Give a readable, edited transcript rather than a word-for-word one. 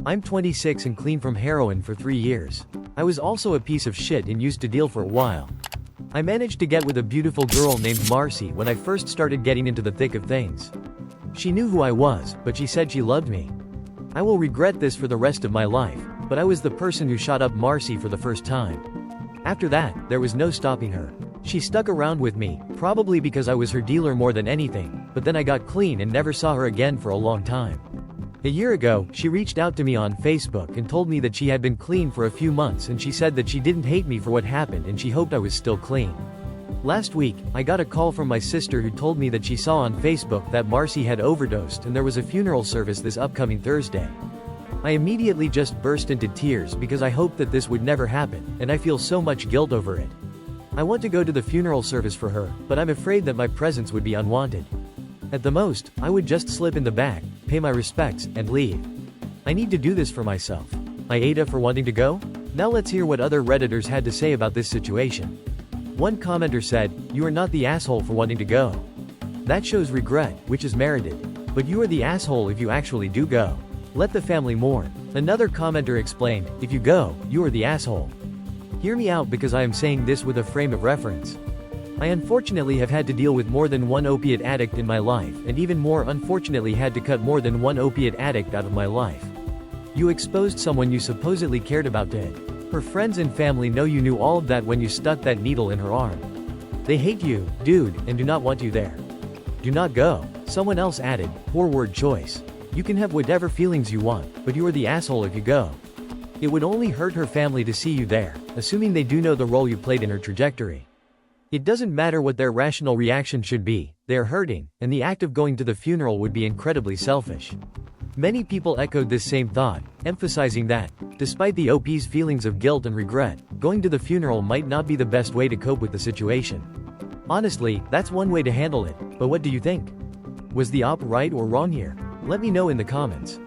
I'm 26 and clean from heroin for 3 years. I was also a piece of shit and used to deal for a while. I managed to get with a beautiful girl named Marcy when I first started getting into the thick of things. She knew who I was, but she said she loved me. I will regret this for the rest of my life, but I was the person who shot up Marcy for the first time. After that, there was no stopping her. She stuck around with me, probably because I was her dealer more than anything, but then I got clean and never saw her again for a long time. A year ago, she reached out to me on Facebook and told me that she had been clean for a few months, and she said that she didn't hate me for what happened and she hoped I was still clean. Last week, I got a call from my sister who told me that she saw on Facebook that Marcy had overdosed and there was a funeral service this upcoming Thursday. I immediately just burst into tears because I hoped that this would never happen, and I feel so much guilt over it. I want to go to the funeral service for her, but I'm afraid that my presence would be unwanted. At the most, I would just slip in the back, pay my respects, and leave. I need to do this for myself. AITA for wanting to go? Now let's hear what other Redditors had to say about this situation. One commenter said, "You are not the asshole for wanting to go. That shows regret, which is merited. But you are the asshole if you actually do go. Let the family mourn." Another commenter explained, "If you go, you are the asshole. Hear me out because I am saying this with a frame of reference. I unfortunately have had to deal with more than one opiate addict in my life, and even more unfortunately had to cut more than one opiate addict out of my life. You exposed someone you supposedly cared about to it. Her friends and family know you knew all of that when you stuck that needle in her arm. They hate you, dude, and do not want you there. Do not go." Someone else added, "Poor word choice. You can have whatever feelings you want, but you are the asshole if you go. It would only hurt her family to see you there, assuming they do know the role you played in her trajectory. It doesn't matter what their rational reaction should be, they are hurting, and the act of going to the funeral would be incredibly selfish." Many people echoed this same thought, emphasizing that, despite the OP's feelings of guilt and regret, going to the funeral might not be the best way to cope with the situation. Honestly, that's one way to handle it, but what do you think? Was the OP right or wrong here? Let me know in the comments.